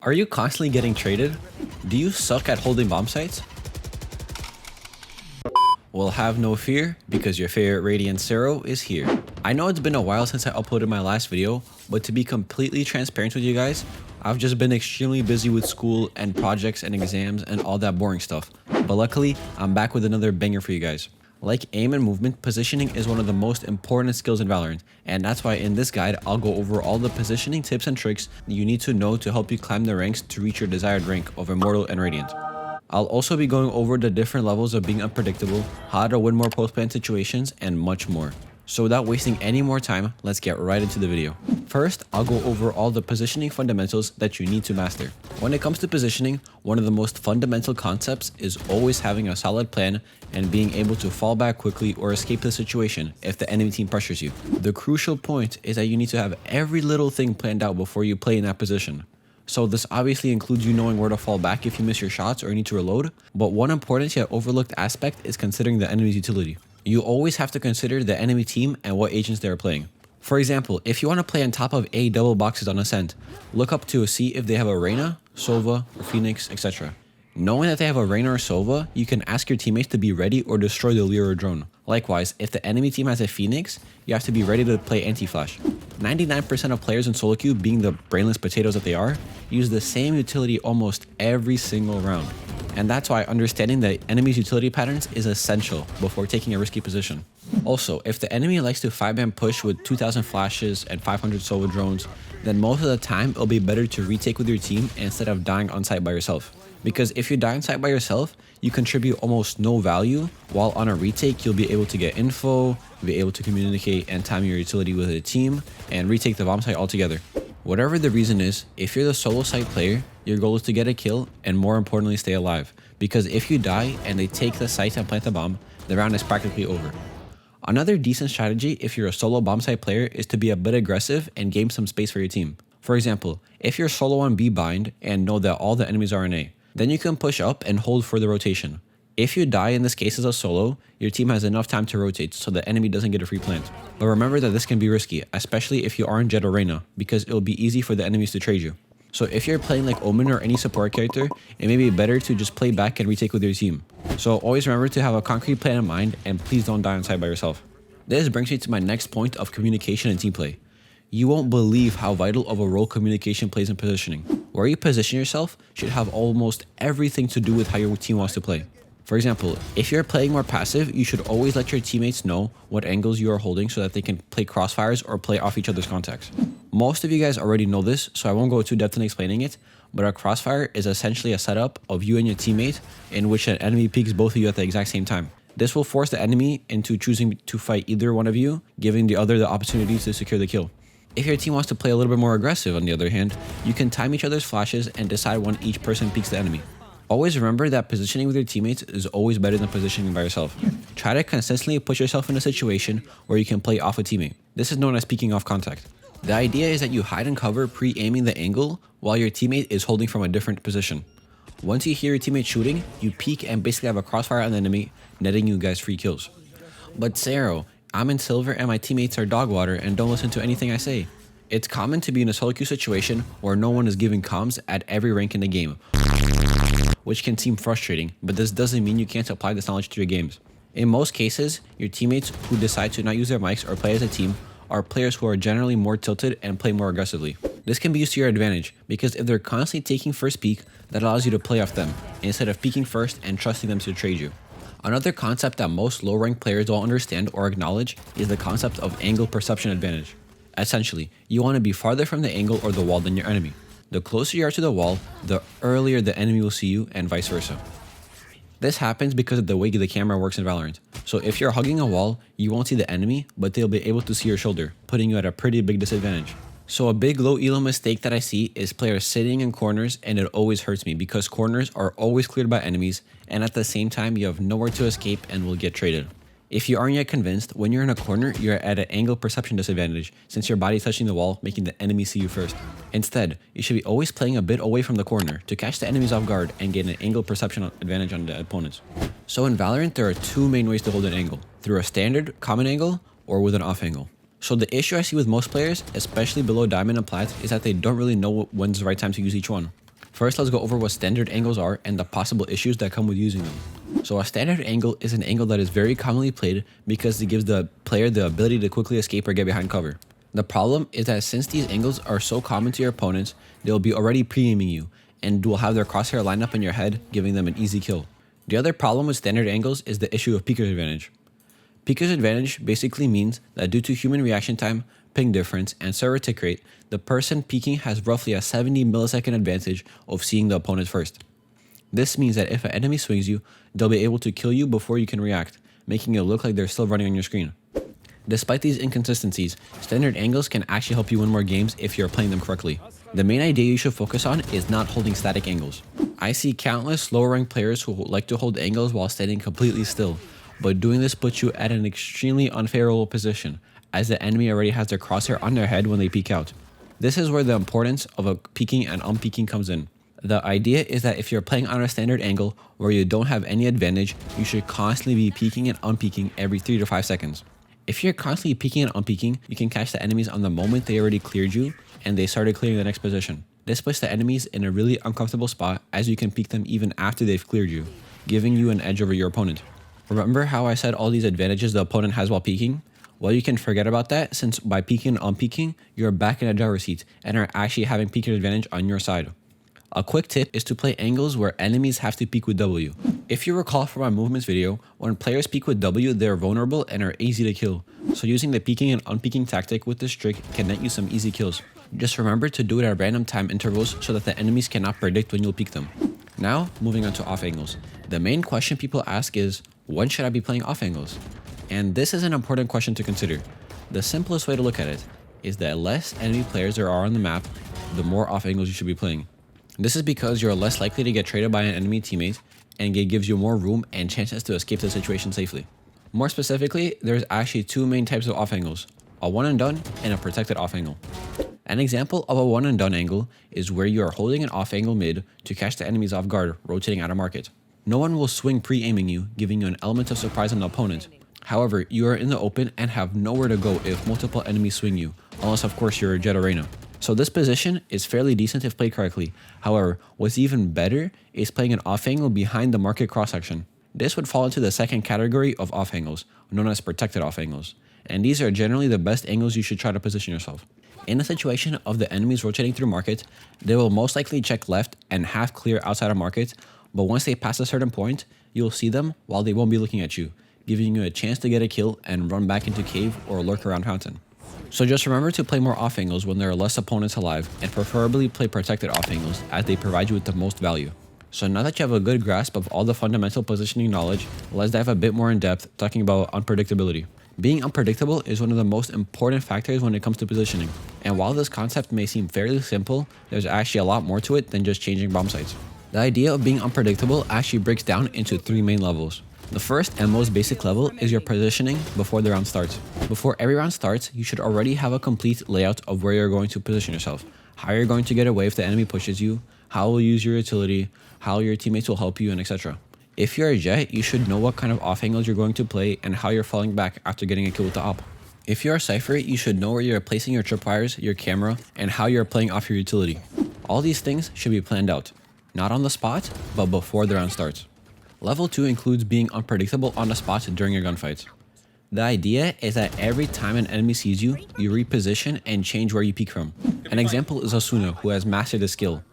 Are you constantly getting traded? Do you suck at holding bomb sites? Well, have no fear, because your favorite Radiant Sero is here. I know it's been a while since I uploaded my last video, but to be completely transparent with you guys, I've just been extremely busy with school and projects and exams and all that boring stuff. But luckily, I'm back with another banger for you guys. Like aim and movement, positioning is one of the most important skills in Valorant, and that's why in this guide, I'll go over all the positioning tips and tricks you need to know to help you climb the ranks to reach your desired rank of Immortal and Radiant. I'll also be going over the different levels of being unpredictable, how to win more post-plant situations, and much more. So without wasting any more time, let's get right into the video. First, I'll go over all the positioning fundamentals that you need to master. When it comes to positioning, one of the most fundamental concepts is always having a solid plan and being able to fall back quickly or escape the situation if the enemy team pressures you. The crucial point is that you need to have every little thing planned out before you play in that position. So this obviously includes you knowing where to fall back if you miss your shots or need to reload, but one important yet overlooked aspect is considering the enemy's utility. You always have to consider the enemy team and what agents they are playing. For example, if you want to play on top of A double boxes on Ascent, look up to see if they have a Reyna, Sova, or Phoenix, etc. Knowing that they have a Reyna or Sova, you can ask your teammates to be ready or destroy the Lure or drone. Likewise, if the enemy team has a Phoenix, you have to be ready to play anti-flash. 99% of players in solo queue, being the brainless potatoes that they are, use the same utility almost every single round. And that's why understanding the enemy's utility patterns is essential before taking a risky position. Also, if the enemy likes to 5-man push with 2000 flashes and 500 Sova drones, then most of the time it'll be better to retake with your team instead of dying on site by yourself. Because if you die on site by yourself, you contribute almost no value, while on a retake you'll be able to get info, be able to communicate and time your utility with a team, and retake the bomb site altogether. Whatever the reason is, if you're the solo site player, your goal is to get a kill and more importantly stay alive. Because if you die and they take the site and plant the bomb, the round is practically over. Another decent strategy if you're a solo bomb site player is to be a bit aggressive and gain some space for your team. For example, if you're solo on B bind and know that all the enemies are in A, then you can push up and hold for the rotation. If you die in this case as a solo, your team has enough time to rotate so the enemy doesn't get a free plant. But remember that this can be risky, especially if you aren't Jet or Reyna, because it'll be easy for the enemies to trade you. So if you're playing like Omen or any support character, it may be better to just play back and retake with your team. So always remember to have a concrete plan in mind and please don't die on site by yourself. This brings me to my next point of communication and team play. You won't believe how vital of a role communication plays in positioning. Where you position yourself should have almost everything to do with how your team wants to play. For example, if you're playing more passive, you should always let your teammates know what angles you are holding so that they can play crossfires or play off each other's contacts. Most of you guys already know this, so I won't go too depth in explaining it, but a crossfire is essentially a setup of you and your teammate in which an enemy peeks both of you at the exact same time. This will force the enemy into choosing to fight either one of you, giving the other the opportunity to secure the kill. If your team wants to play a little bit more aggressive, on the other hand, you can time each other's flashes and decide when each person peeks the enemy. Always remember that positioning with your teammates is always better than positioning by yourself. Try to consistently put yourself in a situation where you can play off a teammate. This is known as peeking off contact. The idea is that you hide and cover pre-aiming the angle while your teammate is holding from a different position. Once you hear your teammate shooting, you peek and basically have a crossfire on the enemy, netting you guys free kills. But Sero, I'm in silver and my teammates are dog water and don't listen to anything I say. It's common to be in a solo queue situation where no one is giving comms at every rank in the game, which can seem frustrating, but this doesn't mean you can't apply this knowledge to your games. In most cases, your teammates who decide to not use their mics or play as a team are players who are generally more tilted and play more aggressively. This can be used to your advantage, because if they're constantly taking first peek, that allows you to play off them, instead of peeking first and trusting them to trade you. Another concept that most low-ranked players don't understand or acknowledge is the concept of angle perception advantage. Essentially, you want to be farther from the angle or the wall than your enemy. The closer you are to the wall, the earlier the enemy will see you, and vice versa. This happens because of the way the camera works in Valorant. So if you're hugging a wall, you won't see the enemy, but they'll be able to see your shoulder, putting you at a pretty big disadvantage. So a big low elo mistake that I see is players sitting in corners, and it always hurts me because corners are always cleared by enemies, and at the same time you have nowhere to escape and will get traded. If you aren't yet convinced, when you're in a corner, you're at an angle perception disadvantage since your body's touching the wall, making the enemy see you first. Instead, you should be always playing a bit away from the corner to catch the enemies off guard and get an angle perception advantage on the opponents. So in Valorant, there are two main ways to hold an angle, through a standard common angle or with an off angle. So the issue I see with most players, especially below Diamond and Plat, is that they don't really know when's the right time to use each one. First, let's go over what standard angles are and the possible issues that come with using them. So a standard angle is an angle that is very commonly played because it gives the player the ability to quickly escape or get behind cover. The problem is that since these angles are so common to your opponents, they will be already pre-aiming you and will have their crosshair line up in your head, giving them an easy kill. The other problem with standard angles is the issue of peeker's advantage. Peeker's advantage basically means that due to human reaction time, ping difference, and server tick rate, the person peeking has roughly a 70 millisecond advantage of seeing the opponent first. This means that if an enemy swings you, they'll be able to kill you before you can react, making it look like they're still running on your screen. Despite these inconsistencies, standard angles can actually help you win more games if you're playing them correctly. The main idea you should focus on is not holding static angles. I see countless lower ranked players who like to hold angles while standing completely still, but doing this puts you at an extremely unfavorable position, as the enemy already has their crosshair on their head when they peek out. This is where the importance of a peeking and unpeeking comes in. The idea is that if you're playing on a standard angle where you don't have any advantage, you should constantly be peeking and unpeeking every 3 to 5 seconds. If you're constantly peeking and unpeeking, you can catch the enemies on the moment they already cleared you and they started clearing the next position. This puts the enemies in a really uncomfortable spot, as you can peek them even after they've cleared you, giving you an edge over your opponent. Remember how I said all these advantages the opponent has while peeking? Well, you can forget about that, since by peeking and unpeeking, you're back in a driver's seat and are actually having peeking advantage on your side. A quick tip is to play angles where enemies have to peek with W. If you recall from my movements video, when players peek with W, they're vulnerable and are easy to kill. So using the peeking and unpeeking tactic with this trick can net you some easy kills. Just remember to do it at random time intervals so that the enemies cannot predict when you'll peek them. Now, moving on to off angles. The main question people ask is, when should I be playing off angles? And this is an important question to consider. The simplest way to look at it is that less enemy players there are on the map, the more off angles you should be playing. This is because you're less likely to get traded by an enemy teammate, and it gives you more room and chances to escape the situation safely. More specifically, there's actually two main types of off angles, a one and done and a protected off angle. An example of a one and done angle is where you are holding an off angle mid to catch the enemies off guard, rotating out of market. No one will swing pre-aiming you, giving you an element of surprise on the opponent. However, you are in the open and have nowhere to go if multiple enemies swing you, unless of course you're a Jet Arena. So this position is fairly decent if played correctly. However, what's even better is playing an off angle behind the market cross section. This would fall into the second category of off angles, known as protected off angles. And these are generally the best angles you should try to position yourself. In a situation of the enemies rotating through market, they will most likely check left and half clear outside of market, but once they pass a certain point, you'll see them while they won't be looking at you, giving you a chance to get a kill and run back into cave or lurk around fountain. So just remember to play more off angles when there are less opponents alive, and preferably play protected off angles as they provide you with the most value. So now that you have a good grasp of all the fundamental positioning knowledge, let's dive a bit more in depth talking about unpredictability. Being unpredictable is one of the most important factors when it comes to positioning, and while this concept may seem fairly simple, there's actually a lot more to it than just changing bomb sites. The idea of being unpredictable actually breaks down into three main levels. The first and most basic level is your positioning before the round starts. Before every round starts, you should already have a complete layout of where you're going to position yourself, how you're going to get away if the enemy pushes you, how you'll use your utility, how your teammates will help you, and etc. If you're a Jet, you should know what kind of off angles you're going to play and how you're falling back after getting a kill with the op. If you're a Cypher, you should know where you're placing your tripwires, your camera, and how you're playing off your utility. All these things should be planned out, not on the spot, but before the round starts. Level 2 includes being unpredictable on the spot during your gunfights. The idea is that every time an enemy sees you, you reposition and change where you peek from. An example is Asuna, who has mastered this skill.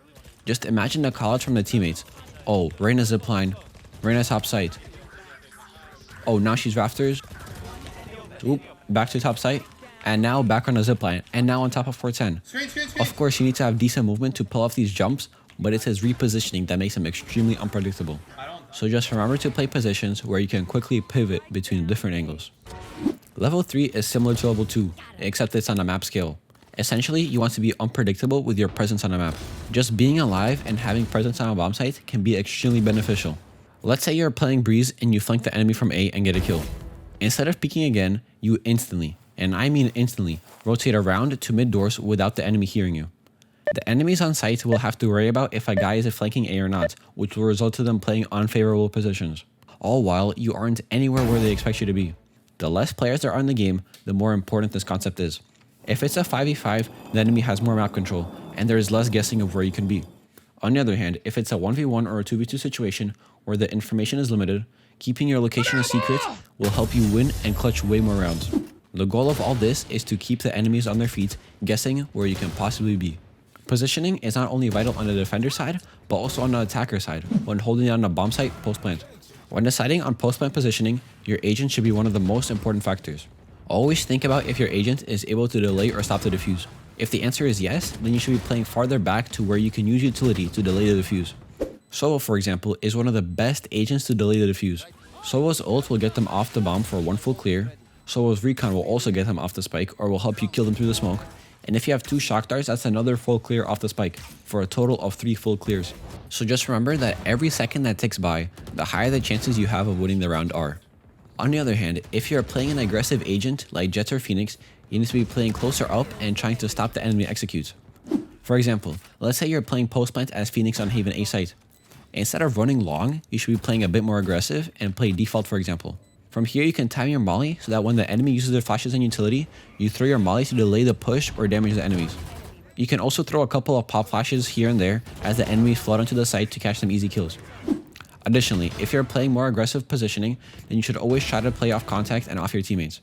Just imagine the callouts from the teammates. Oh, Reyna zipline. Reyna top site. Oh, now she's rafters. Oop, back to top site. And now back on the zipline. And now on top of 410. Of course, you need to have decent movement to pull off these jumps, but it's his repositioning that makes him extremely unpredictable. So just remember to play positions where you can quickly pivot between different angles. Level 3 is similar to level 2, except it's on a map scale. Essentially, you want to be unpredictable with your presence on a map. Just being alive and having presence on a bomb site can be extremely beneficial. Let's say you're playing Breeze and you flank the enemy from A and get a kill. Instead of peeking again, you instantly, and I mean instantly, rotate around to mid doors without the enemy hearing you. The enemies on site will have to worry about if a guy is flanking A or not, which will result to them playing unfavorable positions. All while you aren't anywhere where they expect you to be. The less players there are in the game, the more important this concept is. If it's a 5v5, the enemy has more map control, and there is less guessing of where you can be. On the other hand, if it's a 1v1 or a 2v2 situation where the information is limited, keeping your location a secret will help you win and clutch way more rounds. The goal of all this is to keep the enemies on their feet, guessing where you can possibly be. Positioning is not only vital on the defender side, but also on the attacker side when holding down a bomb site post-plant. When deciding on post-plant positioning, your agent should be one of the most important factors. Always think about if your agent is able to delay or stop the defuse. If the answer is yes, then you should be playing farther back to where you can use utility to delay the defuse. Solo, for example, is one of the best agents to delay the defuse. Solo's ult will get them off the bomb for one full clear. Solo's recon will also get them off the spike or will help you kill them through the smoke. And if you have 2 shock darts, that's another full clear off the spike for a total of 3 full clears. So just remember that every second that ticks by, the higher the chances you have of winning the round are. On the other hand, if you're playing an aggressive agent like Jett or Phoenix, you need to be playing closer up and trying to stop the enemy executes. For example, let's say you're playing post plant as Phoenix on Haven A site. Instead of running long, you should be playing a bit more aggressive and play default, for example. From here, you can time your molly so that when the enemy uses their flashes and utility, you throw your molly to delay the push or damage the enemies. You can also throw a couple of pop flashes here and there as the enemies flood onto the site to catch some easy kills. Additionally, if you're playing more aggressive positioning, then you should always try to play off contact and off your teammates.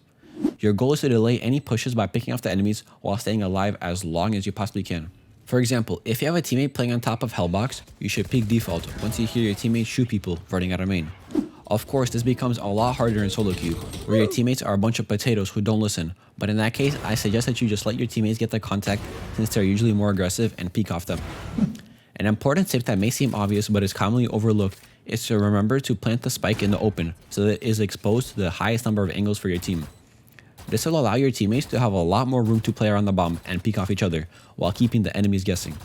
Your goal is to delay any pushes by picking off the enemies while staying alive as long as you possibly can. For example, if you have a teammate playing on top of Hellbox, you should peek default once you hear your teammates shoot people running out of main. Of course, this becomes a lot harder in solo queue, where your teammates are a bunch of potatoes who don't listen, but in that case, I suggest that you just let your teammates get the contact since they're usually more aggressive and peek off them. An important tip that may seem obvious but is commonly overlooked is to remember to plant the spike in the open so that it is exposed to the highest number of angles for your team. This will allow your teammates to have a lot more room to play around the bomb and peek off each other while keeping the enemies guessing.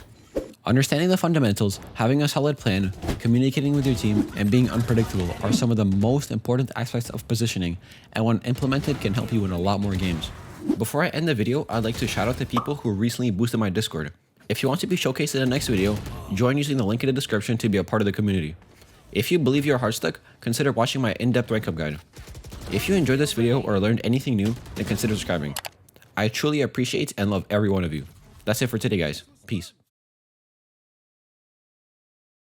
Understanding the fundamentals, having a solid plan, communicating with your team, and being unpredictable are some of the most important aspects of positioning, and when implemented can help you win a lot more games. Before I end the video, I'd like to shout out to people who recently boosted my Discord. If you want to be showcased in the next video, join using the link in the description to be a part of the community. If you believe you're hard stuck, consider watching my in-depth rank up guide. If you enjoyed this video or learned anything new, then consider subscribing. I truly appreciate and love every one of you. That's it for today, guys. Peace.